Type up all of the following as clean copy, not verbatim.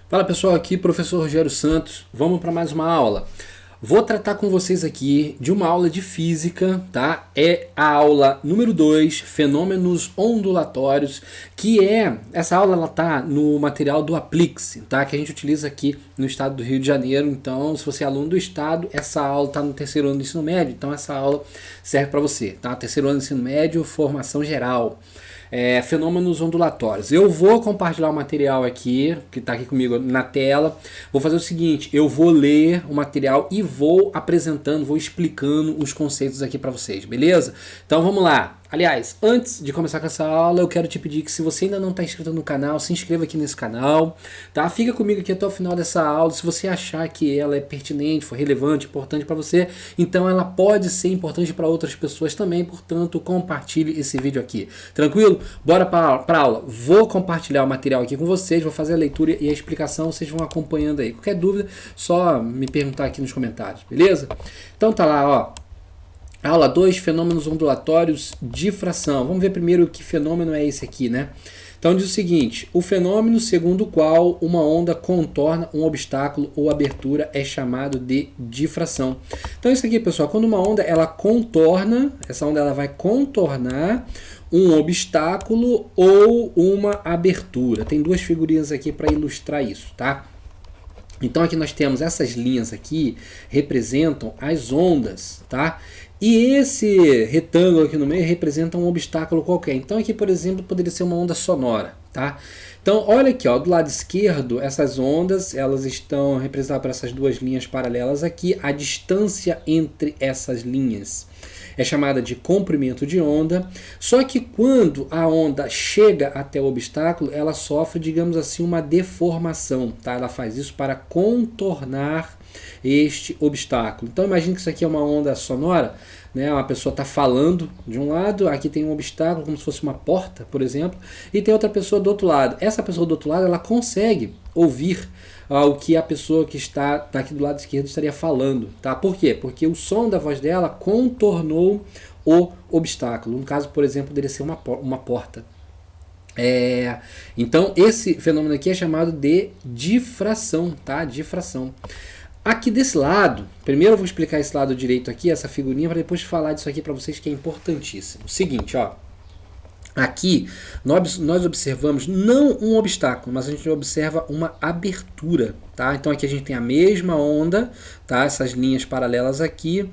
Fala pessoal, aqui professor Rogério Santos, vamos para mais uma aula. Vou tratar com vocês aqui de uma aula de física, tá? É a aula número 2, fenômenos ondulatórios, essa aula ela tá no material do Aplix, tá? Que a gente utiliza aqui no estado do Rio de Janeiro. Então, se você é aluno do estado, essa aula tá no terceiro ano do ensino médio, então essa aula serve para você, tá? Terceiro ano do ensino médio, formação geral. Fenômenos ondulatórios. Eu vou compartilhar o material aqui, que está aqui comigo na tela. Vou fazer o seguinte, eu vou ler o material e vou apresentando, vou explicando os conceitos aqui para vocês, beleza? Então vamos lá. Aliás, antes de começar com essa aula, eu quero te pedir que se você ainda não está inscrito no canal, se inscreva aqui nesse canal, tá? Fica comigo aqui até o final dessa aula. Se você achar que ela é pertinente, for relevante, importante para você, então ela pode ser importante para outras pessoas também, portanto, compartilhe esse vídeo aqui. Tranquilo? Bora para a aula. Vou compartilhar o material aqui com vocês, vou fazer a leitura e a explicação, vocês vão acompanhando aí. Qualquer dúvida, só me perguntar aqui nos comentários, beleza? Então tá lá, ó. Aula 2, fenômenos ondulatórios, difração. Vamos ver primeiro que fenômeno é esse aqui, né? Então diz o seguinte, o fenômeno segundo o qual uma onda contorna um obstáculo ou abertura é chamado de difração. Então isso aqui, pessoal, quando uma onda ela contorna, essa onda ela vai contornar um obstáculo ou uma abertura. Tem duas figurinhas aqui para ilustrar isso, tá? Então aqui nós temos essas linhas aqui, representam as ondas, tá? E esse retângulo aqui no meio representa um obstáculo qualquer. Então aqui, por exemplo, poderia ser uma onda sonora, tá? Então olha aqui, ó, do lado esquerdo, essas ondas, elas estão representadas por essas duas linhas paralelas aqui. A distância entre essas linhas é chamada de comprimento de onda. Só que quando a onda chega até o obstáculo, ela sofre, digamos assim, uma deformação, tá? Ela faz isso para contornar este obstáculo. Então imagine que isso aqui é uma onda sonora, né? Uma pessoa está falando de um lado, aqui tem um obstáculo, como se fosse uma porta, por exemplo, e tem outra pessoa do outro lado. Essa pessoa do outro lado, ela consegue ouvir o que a pessoa que está aqui do lado esquerdo estaria falando, tá? Por quê? Porque o som da voz dela contornou o obstáculo. No caso, por exemplo, poderia ser uma porta. Então esse fenômeno aqui é chamado de difração, tá? Difração. Aqui desse lado, primeiro eu vou explicar esse lado direito aqui, essa figurinha, para depois falar disso aqui para vocês que é importantíssimo. O seguinte, ó. Aqui nós observamos não um obstáculo, mas a gente observa uma abertura, tá? Então aqui a gente tem a mesma onda, tá? Essas linhas paralelas aqui,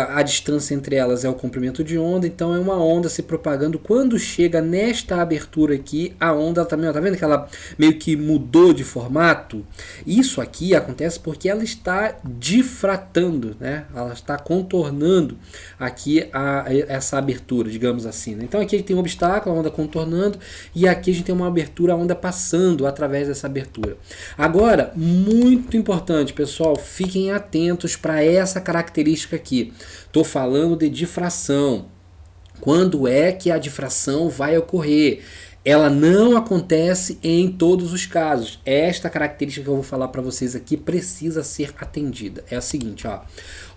a distância entre elas é o comprimento de onda, então é uma onda se propagando. Quando chega nesta abertura aqui, a onda também, ó, tá vendo que ela meio que mudou de formato? Isso aqui acontece porque ela está difratando, né? Ela está contornando aqui essa abertura, digamos assim, né? Então aqui a gente tem um obstáculo, a onda contornando, e aqui a gente tem uma abertura, a onda passando através dessa abertura. Agora, muito importante, pessoal, fiquem atentos para essa característica aqui. Estou falando de difração. Quando é que a difração vai ocorrer? Ela não acontece em todos os casos. Esta característica que eu vou falar para vocês aqui precisa ser atendida. É a seguinte, ó.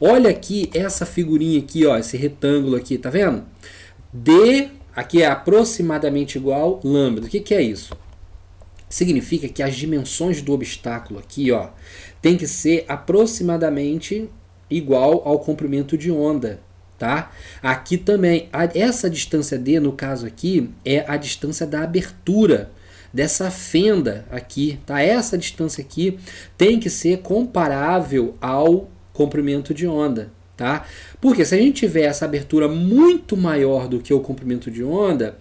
Olha aqui essa figurinha aqui, ó, esse retângulo aqui, tá vendo? Aqui é aproximadamente igual lambda. O que é isso? Significa que as dimensões do obstáculo aqui, ó, tem que ser aproximadamente igual ao comprimento de onda, tá? Aqui também, essa distância D, no caso aqui, é a distância da abertura dessa fenda aqui, tá? Essa distância aqui tem que ser comparável ao comprimento de onda, tá? Porque se a gente tiver essa abertura muito maior do que o comprimento de onda,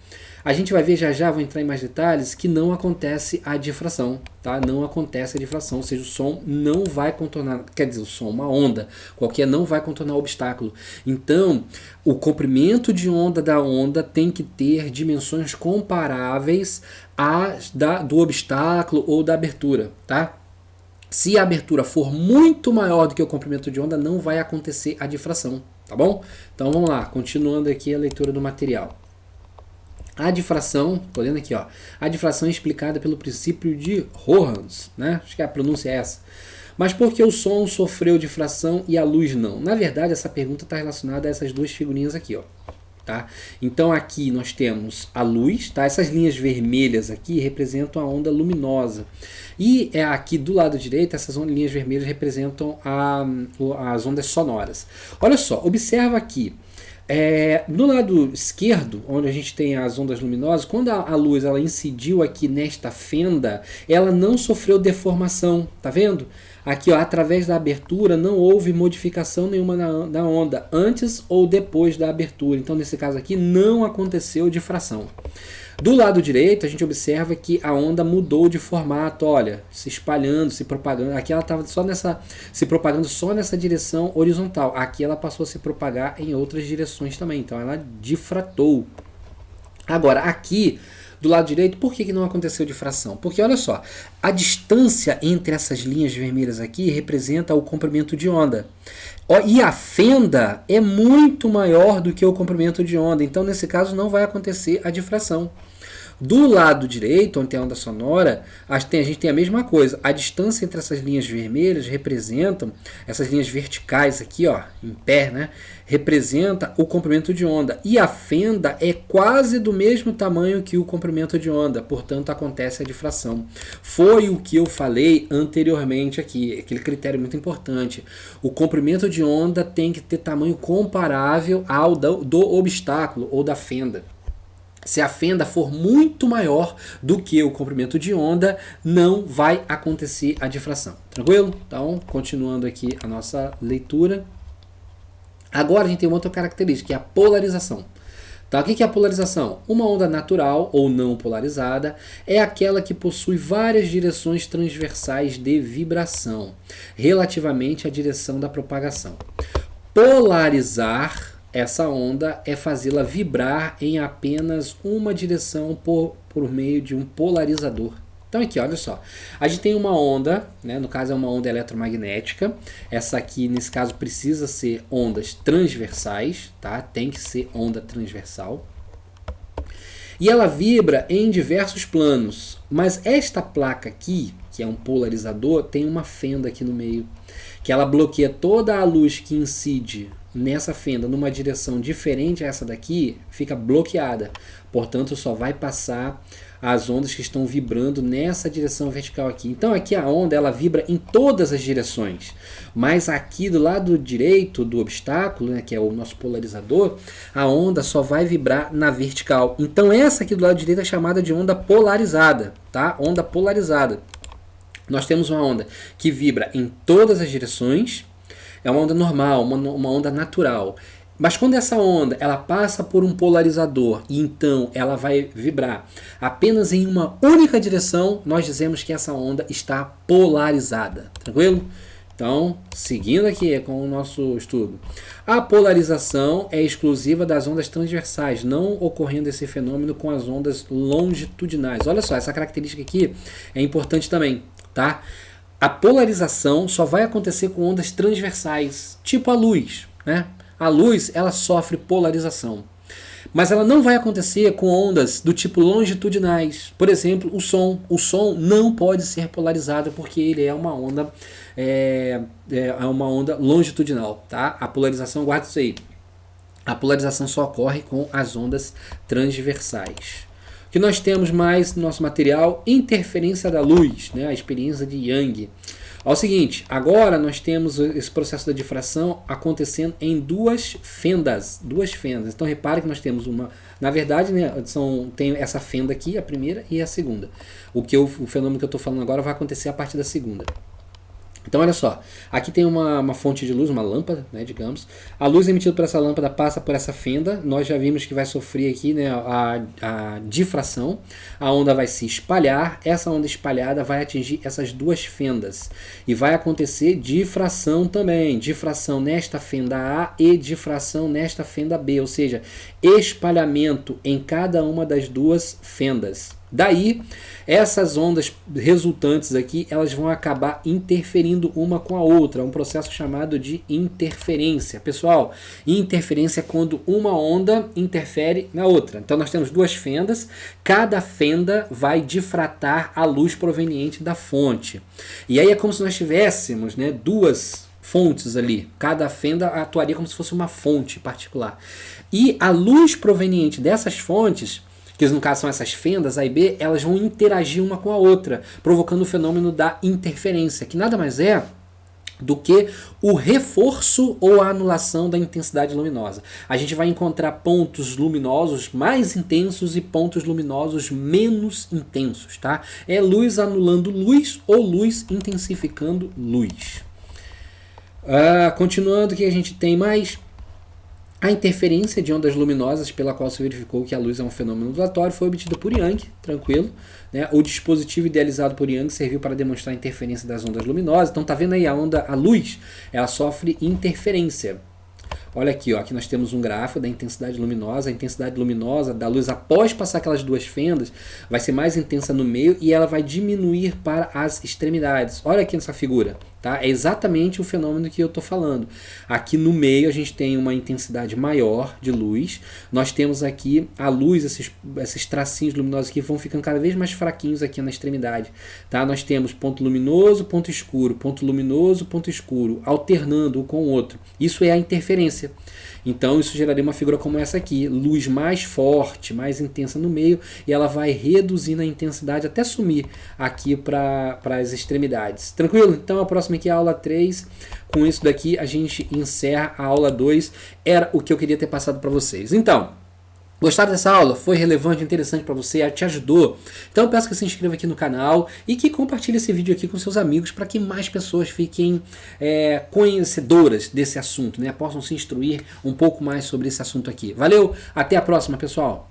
a gente vai ver já, vou entrar em mais detalhes, que não acontece a difração, tá? Não acontece a difração, ou seja, o som não vai contornar, quer dizer, o som, uma onda qualquer, não vai contornar o obstáculo. Então, o comprimento de onda da onda tem que ter dimensões comparáveis do obstáculo ou da abertura, tá? Se a abertura for muito maior do que o comprimento de onda, não vai acontecer a difração, tá bom? Então vamos lá, continuando aqui a leitura do material. A difração, tô lendo aqui, ó. A difração é explicada pelo princípio de Rohans, né? Acho que a pronúncia é essa. Mas por que o som sofreu difração e a luz não? Na verdade, essa pergunta está relacionada a essas duas figurinhas aqui, ó. Tá? Então aqui nós temos a luz, tá? Essas linhas vermelhas aqui representam a onda luminosa. E aqui do lado direito, essas linhas vermelhas representam as ondas sonoras. Olha só, observa aqui. No lado esquerdo, onde a gente tem as ondas luminosas, quando a luz ela incidiu aqui nesta fenda, ela não sofreu deformação, tá vendo? Aqui, ó, através da abertura, não houve modificação nenhuma na onda, antes ou depois da abertura. Então, nesse caso aqui, não aconteceu difração. Do lado direito, a gente observa que a onda mudou de formato, olha, se espalhando, se propagando. Aqui ela estava se propagando só nessa direção horizontal. Aqui ela passou a se propagar em outras direções também. Então, ela difratou. Agora, aqui do lado direito, por que não aconteceu difração? Porque olha só, a distância entre essas linhas vermelhas aqui representa o comprimento de onda. E a fenda é muito maior do que o comprimento de onda, então nesse caso não vai acontecer a difração. Do lado direito, onde tem a onda sonora, a gente tem a mesma coisa. A distância entre essas linhas vermelhas representam, essas linhas verticais aqui, ó, em pé, né, representa o comprimento de onda. E a fenda é quase do mesmo tamanho que o comprimento de onda, portanto acontece a difração. Foi o que eu falei anteriormente aqui, aquele critério muito importante. O comprimento de onda tem que ter tamanho comparável ao do obstáculo ou da fenda. Se a fenda for muito maior do que o comprimento de onda, não vai acontecer a difração. Tranquilo? Então, continuando aqui a nossa leitura. Agora a gente tem uma outra característica, que é a polarização. Tá? O que é a polarização? Uma onda natural ou não polarizada é aquela que possui várias direções transversais de vibração, relativamente à direção da propagação. Polarizar essa onda é fazê-la vibrar em apenas uma direção por meio de um polarizador. Então aqui, olha só, a gente tem uma onda, né, no caso é uma onda eletromagnética, essa aqui nesse caso precisa ser ondas transversais, tá? Tem que ser onda transversal. E ela vibra em diversos planos, mas esta placa aqui, que é um polarizador, tem uma fenda aqui no meio, que ela bloqueia toda a luz que incide nessa fenda numa direção diferente a essa daqui, fica bloqueada. Portanto, só vai passar as ondas que estão vibrando nessa direção vertical aqui. Então aqui a onda ela vibra em todas as direções, mas aqui do lado direito do obstáculo, né, que é o nosso polarizador, a onda só vai vibrar na vertical. Então essa aqui do lado direito é chamada de onda polarizada, tá? Onda polarizada. Nós temos uma onda que vibra em todas as direções, é uma onda normal, uma onda natural. Mas quando essa onda ela passa por um polarizador e então ela vai vibrar apenas em uma única direção, nós dizemos que essa onda está polarizada. Tranquilo? Então, seguindo aqui com o nosso estudo. A polarização é exclusiva das ondas transversais, não ocorrendo esse fenômeno com as ondas longitudinais. Olha só, essa característica aqui é importante também, tá? A polarização só vai acontecer com ondas transversais, tipo a luz, né? A luz, ela sofre polarização. Mas ela não vai acontecer com ondas do tipo longitudinais. Por exemplo, o som. O som não pode ser polarizado porque ele é uma onda, uma onda longitudinal, tá? A polarização, guarda isso aí. A polarização só ocorre com as ondas transversais. O que nós temos mais no nosso material? Interferência da luz, né? A experiência de Young. É o seguinte, agora nós temos esse processo da difração acontecendo em duas fendas. Então repare que nós temos uma, na verdade, né, tem essa fenda aqui, a primeira e a segunda. O fenômeno que eu estou falando agora vai acontecer a partir da segunda. Então olha só, aqui tem uma fonte de luz, uma lâmpada, né, digamos. A luz emitida por essa lâmpada passa por essa fenda. Nós já vimos que vai sofrer aqui, né, a difração. A onda vai se espalhar. Essa onda espalhada vai atingir essas duas fendas. E vai acontecer difração também. Difração nesta fenda A e difração nesta fenda B. Ou seja, espalhamento em cada uma das duas fendas. Daí, essas ondas resultantes aqui, elas vão acabar interferindo uma com a outra. É um processo chamado de interferência. Pessoal, interferência é quando uma onda interfere na outra. Então, nós temos duas fendas. Cada fenda vai difratar a luz proveniente da fonte. E aí é como se nós tivéssemos, né, duas fontes ali. Cada fenda atuaria como se fosse uma fonte particular. E a luz proveniente dessas fontes, que no caso são essas fendas A e B, elas vão interagir uma com a outra, provocando o fenômeno da interferência, que nada mais é do que o reforço ou a anulação da intensidade luminosa. A gente vai encontrar pontos luminosos mais intensos e pontos luminosos menos intensos, tá? É luz anulando luz ou luz intensificando luz. Continuando, o que a gente tem mais? A interferência de ondas luminosas, pela qual se verificou que a luz é um fenômeno ondulatório, foi obtida por Young, tranquilo. Né? O dispositivo idealizado por Young serviu para demonstrar a interferência das ondas luminosas. Então tá vendo aí a luz, ela sofre interferência. Olha aqui, ó, aqui nós temos um gráfico da intensidade luminosa. A intensidade luminosa da luz após passar aquelas duas fendas vai ser mais intensa no meio e ela vai diminuir para as extremidades. Olha aqui nessa figura. Tá? É exatamente o fenômeno que eu estou falando. Aqui no meio a gente tem uma intensidade maior de luz. Nós temos aqui a luz, esses tracinhos luminosos aqui vão ficando cada vez mais fraquinhos aqui na extremidade. Tá? Nós temos ponto luminoso, ponto luminoso, ponto escuro, alternando um com o outro. Isso é a interferência. Então isso geraria uma figura como essa aqui. Luz mais forte, mais intensa no meio e ela vai reduzindo a intensidade até sumir aqui para as extremidades. Tranquilo? Então a próxima aqui é a aula 3. Com isso daqui a gente encerra a aula 2. Era o que eu queria ter passado para vocês. Então, gostaram dessa aula? Foi relevante, interessante para você? Te ajudou? Então eu peço que se inscreva aqui no canal e que compartilhe esse vídeo aqui com seus amigos para que mais pessoas fiquem conhecedoras desse assunto, né? Possam se instruir um pouco mais sobre esse assunto aqui. Valeu? Até a próxima, pessoal!